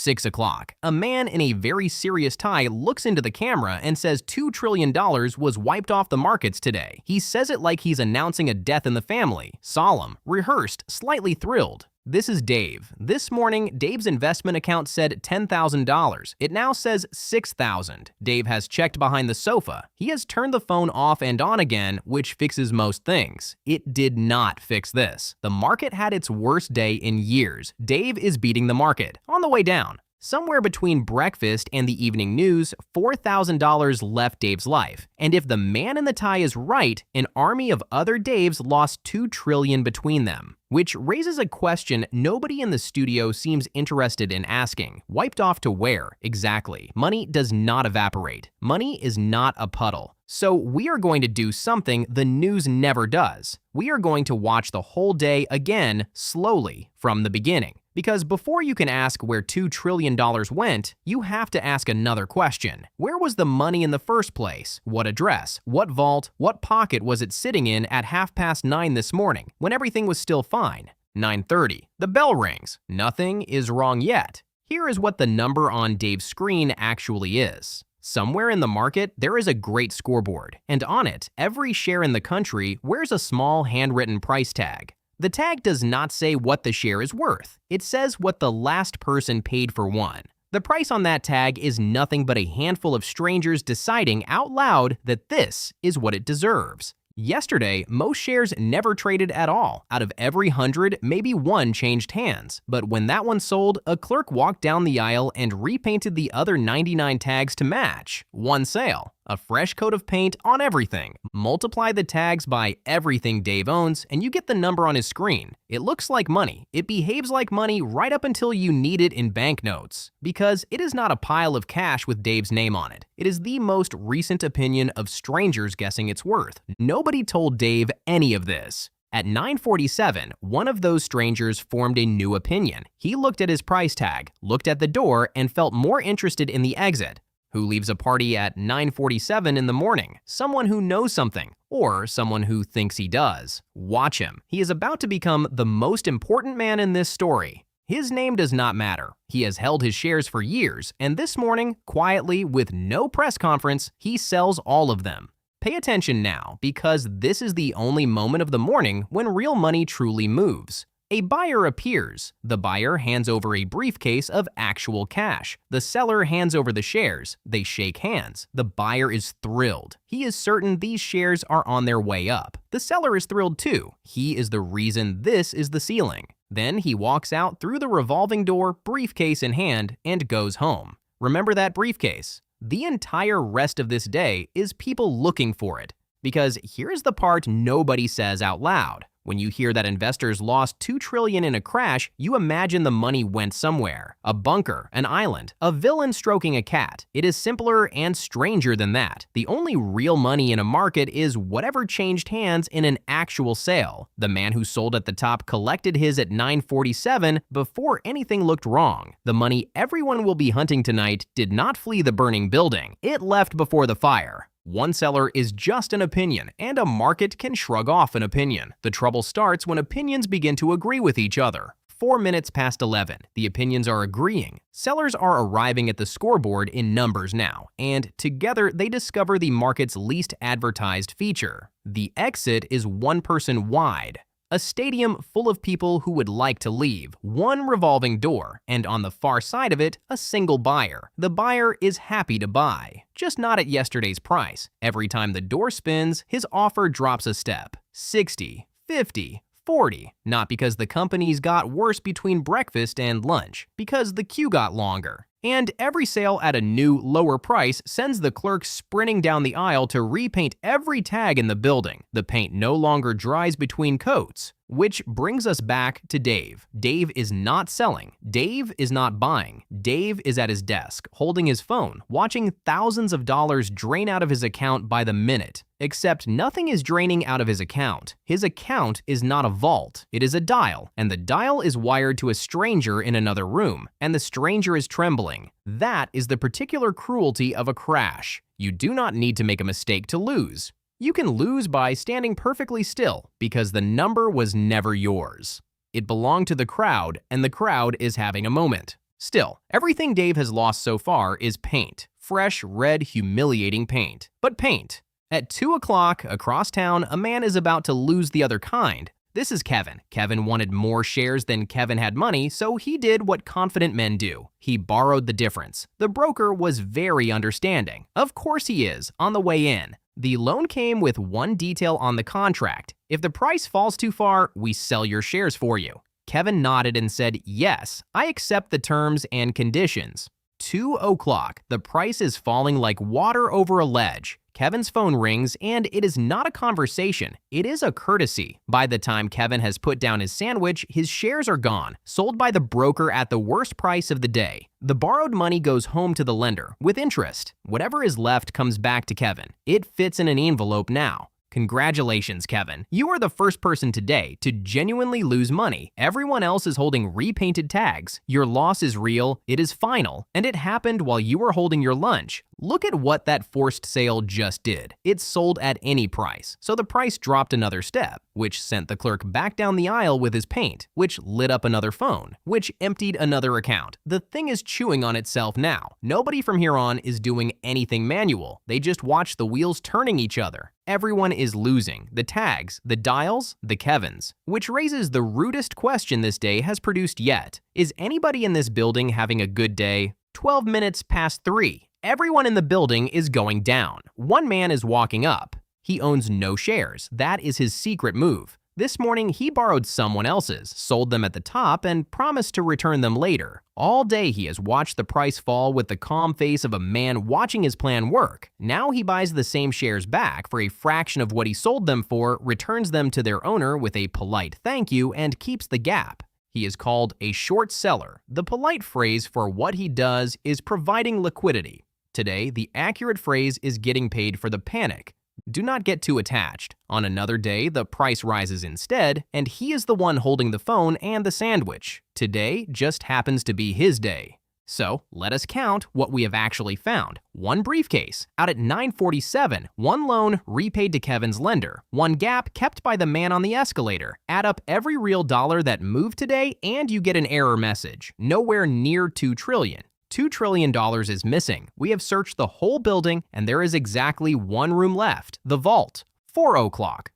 6 o'clock. A man in a very serious tie looks into the camera and says $2 trillion was wiped off the markets today. He says it like he's announcing a death in the family. Solemn, rehearsed, slightly thrilled. This is Dave. This morning, Dave's investment account said $10,000. It now says $6,000. Dave has checked behind the sofa. He has turned the phone off and on again, which fixes most things. It did not fix this. The market had its worst day in years. Dave is beating the market. On the way down. Somewhere between breakfast and the evening news, $4,000 left Dave's life. And if the man in the tie is right, an army of other Daves lost $2 trillion between them. Which raises a question nobody in the studio seems interested in asking. Wiped off to where, exactly? Money does not evaporate. Money is not a puddle. So we are going to do something the news never does. We are going to watch the whole day again, slowly, from the beginning. Because before you can ask where $2 trillion went, you have to ask another question. Where was the money in the first place? What address? What vault? What pocket was it sitting in at 9:30 this morning, when everything was still fine? 9:30. The bell rings. Nothing is wrong yet. Here is what the number on Dave's screen actually is. Somewhere in the market, there is a great scoreboard, and on it, every share in the country wears a small handwritten price tag. The tag does not say what the share is worth. It says what the last person paid for one. The price on that tag is nothing but a handful of strangers deciding out loud that this is what it deserves. Yesterday, most shares never traded at all. Out of every 100, maybe one changed hands. But when that one sold, a clerk walked down the aisle and repainted the other 99 tags to match. One sale. A fresh coat of paint on everything. Multiply the tags by everything Dave owns, and you get the number on his screen. It looks like money. It behaves like money right up until you need it in banknotes. Because it is not a pile of cash with Dave's name on it. It is the most recent opinion of strangers guessing its worth. Nobody told Dave any of this. At 9:47, one of those strangers formed a new opinion. He looked at his price tag, looked at the door, and felt more interested in the exit. Who leaves a party at 9:47 in the morning? Someone who knows something, or someone who thinks he does. Watch him. He is about to become the most important man in this story. His name does not matter. He has held his shares for years, and this morning, quietly, with no press conference, he sells all of them. Pay attention now, because this is the only moment of the morning when real money truly moves. A buyer appears. The buyer hands over a briefcase of actual cash. The seller hands over the shares. They shake hands. The buyer is thrilled. He is certain these shares are on their way up. The seller is thrilled too. He is the reason this is the ceiling. Then he walks out through the revolving door, briefcase in hand, and goes home. Remember that briefcase. The entire rest of this day is people looking for it. Because here's the part nobody says out loud. When you hear that investors lost $2 trillion in a crash, you imagine the money went somewhere. A bunker, an island, a villain stroking a cat. It is simpler and stranger than that. The only real money in a market is whatever changed hands in an actual sale. The man who sold at the top collected his at 9:47 before anything looked wrong. The money everyone will be hunting tonight did not flee the burning building. It left before the fire. One seller is just an opinion, and a market can shrug off an opinion. The trouble starts when opinions begin to agree with each other. 4 minutes past 11. The opinions are agreeing. Sellers are arriving at the scoreboard in numbers now, and together they discover the market's least advertised feature. The exit is one person wide. A stadium full of people who would like to leave, one revolving door, and on the far side of it, a single buyer. The buyer is happy to buy, just not at yesterday's price. Every time the door spins, his offer drops a step. 60, 50, 40. Not because the companies got worse between breakfast and lunch, because the queue got longer. And every sale at a new, lower price sends the clerk sprinting down the aisle to repaint every tag in the building. The paint no longer dries between coats. Which brings us back to Dave. Dave is not selling. Dave is not buying. Dave is at his desk, holding his phone, watching thousands of dollars drain out of his account by the minute. Except nothing is draining out of his account. His account is not a vault. It is a dial, and the dial is wired to a stranger in another room, and the stranger is trembling. That is the particular cruelty of a crash. You do not need to make a mistake to lose. You can lose by standing perfectly still because the number was never yours. It belonged to the crowd, and the crowd is having a moment. Still, everything Dave has lost so far is paint. Fresh, red, humiliating paint. But paint. At 2 o'clock, across town, a man is about to lose the other kind. This is Kevin. Kevin wanted more shares than Kevin had money, so he did what confident men do. He borrowed the difference. The broker was very understanding. Of course he is, on the way in. The loan came with one detail on the contract. If the price falls too far, we sell your shares for you. Kevin nodded and said, yes, I accept the terms and conditions. 2 o'clock. The price is falling like water over a ledge. Kevin's phone rings, and it is not a conversation. It is a courtesy. By the time Kevin has put down his sandwich, his shares are gone, sold by the broker at the worst price of the day. The borrowed money goes home to the lender, with interest. Whatever is left comes back to Kevin. It fits in an envelope now. Congratulations, Kevin. You are the first person today to genuinely lose money. Everyone else is holding repainted tags. Your loss is real, it is final, and it happened while you were holding your lunch. Look at what that forced sale just did. It sold at any price, so the price dropped another step, which sent the clerk back down the aisle with his paint, which lit up another phone, which emptied another account. The thing is chewing on itself now. Nobody from here on is doing anything manual. They just watch the wheels turning each other. Everyone is losing. The tags, the dials, the Kevins. Which raises the rudest question this day has produced yet. Is anybody in this building having a good day? 12 minutes past 3. Everyone in the building is going down. One man is walking up. He owns no shares. That is his secret move. This morning, he borrowed someone else's, sold them at the top, and promised to return them later. All day, he has watched the price fall with the calm face of a man watching his plan work. Now he buys the same shares back for a fraction of what he sold them for, returns them to their owner with a polite thank you, and keeps the gap. He is called a short seller. The polite phrase for what he does is providing liquidity. Today, the accurate phrase is getting paid for the panic. Do not get too attached. On another day, the price rises instead, and he is the one holding the phone and the sandwich. Today just happens to be his day. So, let us count what we have actually found. One briefcase, out at 9:47. One loan repaid to Kevin's lender. One gap kept by the man on the escalator. Add up every real dollar that moved today, and you get an error message. Nowhere near $2 trillion. $2 trillion is missing. We have searched the whole building, and there is exactly one room left, the vault. 4 o'clock.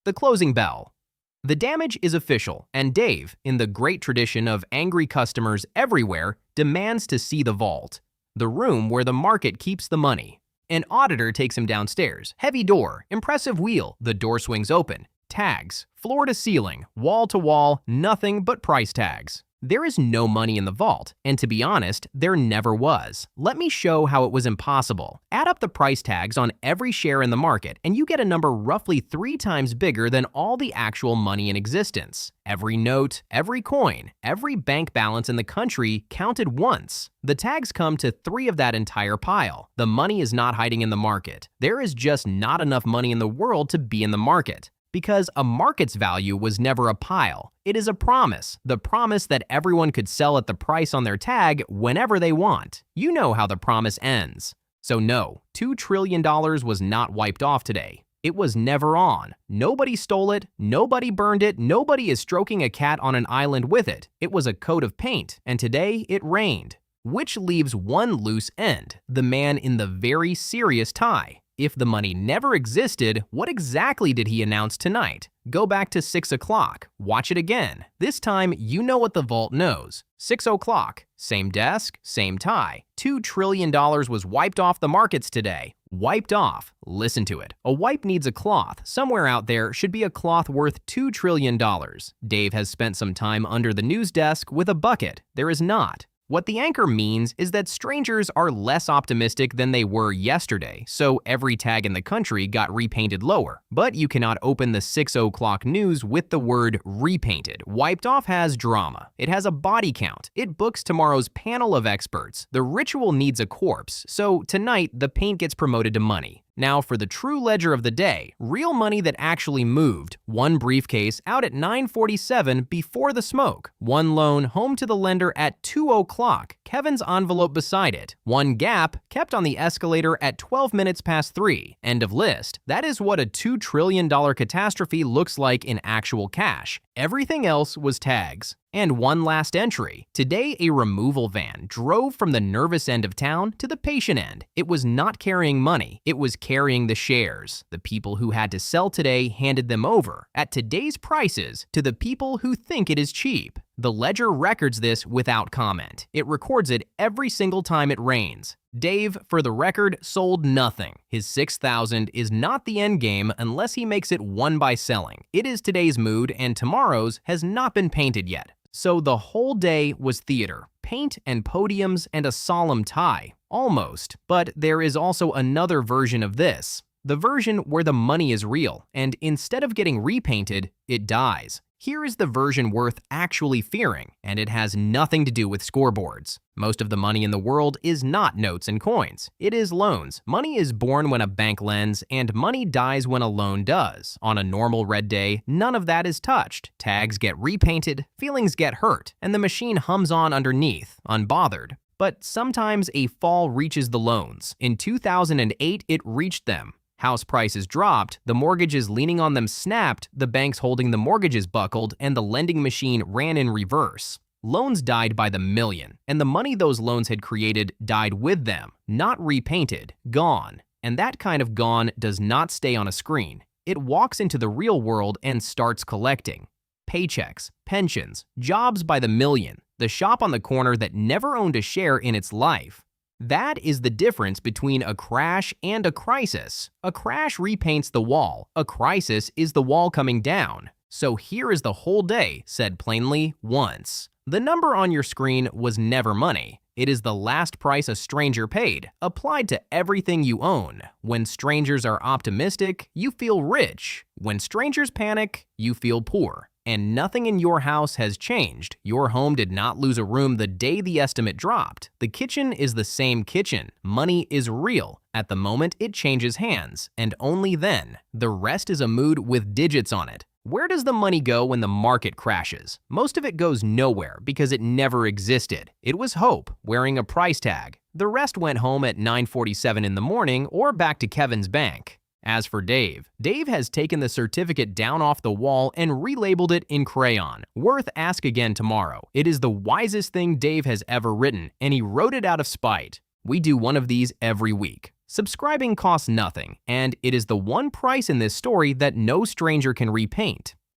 The closing bell. The damage is official, and Dave, in the great tradition of angry customers everywhere, demands to see the vault, the room where the market keeps the money. An auditor takes him downstairs. Heavy door, impressive wheel, the door swings open. Tags, floor to ceiling, wall to wall, nothing but price tags. There is no money in the vault, and to be honest, there never was. Let me show how it was impossible. Add up the price tags on every share in the market, and you get a number roughly 3 times bigger than all the actual money in existence. Every note, every coin, every bank balance in the country counted once. The tags come to 3 of that entire pile. The money is not hiding in the market. There is just not enough money in the world to be in the market. Because a market's value was never a pile. It is a promise, the promise that everyone could sell at the price on their tag whenever they want. You know how the promise ends. So no, $2 trillion was not wiped off today. It was never on. Nobody stole it, nobody burned it, nobody is stroking a cat on an island with it. It was a coat of paint, and today it rained. Which leaves one loose end, the man in the very serious tie. If the money never existed, what exactly did he announce tonight? Go back to 6 o'clock. Watch it again. This time, you know what the vault knows. 6 o'clock. Same desk, same tie. $2 trillion was wiped off the markets today. Wiped off. Listen to it. A wipe needs a cloth. Somewhere out there should be a cloth worth $2 trillion. Dave has spent some time under the news desk with a bucket. There is not. What the anchor means is that strangers are less optimistic than they were yesterday, so every tag in the country got repainted lower. But you cannot open the 6 o'clock news with the word repainted. Wiped off has drama. It has a body count. It books tomorrow's panel of experts. The ritual needs a corpse, so tonight the paint gets promoted to money. Now for the true ledger of the day, real money that actually moved. One briefcase out at 9:47 before the smoke. One loan home to the lender at 2 o'clock, Kevin's envelope beside it. One gap kept on the escalator at 12 minutes past 3. End of list. That is what a $2 trillion catastrophe looks like in actual cash. Everything else was tags. And one last entry. Today, a removal van drove from the nervous end of town to the patient end. It was not carrying money, it was carrying the shares. The people who had to sell today handed them over, at today's prices, to the people who think it is cheap. The ledger records this without comment. It records it every single time it rains. Dave, for the record, sold nothing. His $6,000 is not the end game unless he makes it one by selling. It is today's mood, and tomorrow's has not been painted yet. So the whole day was theater, paint and podiums and a solemn tie. Almost. But there is also another version of this. The version where the money is real, and instead of getting repainted, it dies. Here is the version worth actually fearing, and it has nothing to do with scoreboards. Most of the money in the world is not notes and coins. It is loans. Money is born when a bank lends, and money dies when a loan does. On a normal red day, none of that is touched. Tags get repainted, feelings get hurt, and the machine hums on underneath, unbothered. But sometimes a fall reaches the loans. In 2008, it reached them. House prices dropped, the mortgages leaning on them snapped, the banks holding the mortgages buckled, and the lending machine ran in reverse. Loans died by the million, and the money those loans had created died with them, not repainted, gone. And that kind of gone does not stay on a screen. It walks into the real world and starts collecting. Paychecks, pensions, jobs by the million, the shop on the corner that never owned a share in its life. That is the difference between a crash and a crisis. A crash repaints the wall. A crisis is the wall coming down. So here is the whole day, said plainly, once. The number on your screen was never money. It is the last price a stranger paid, applied to everything you own. When strangers are optimistic, you feel rich. When strangers panic, you feel poor. And nothing in your house has changed. Your home did not lose a room the day the estimate dropped. The kitchen is the same kitchen. Money is real. At the moment, it changes hands, and only then. The rest is a mood with digits on it. Where does the money go when the market crashes? Most of it goes nowhere because it never existed. It was hope, wearing a price tag. The rest went home at 9:47 in the morning or back to Kevin's bank. As for Dave has taken the certificate down off the wall and relabeled it in crayon. Worth ask again tomorrow. It is the wisest thing Dave has ever written, and he wrote it out of spite. We do one of these every week. Subscribing costs nothing, and it is the one price in this story that no stranger can repaint.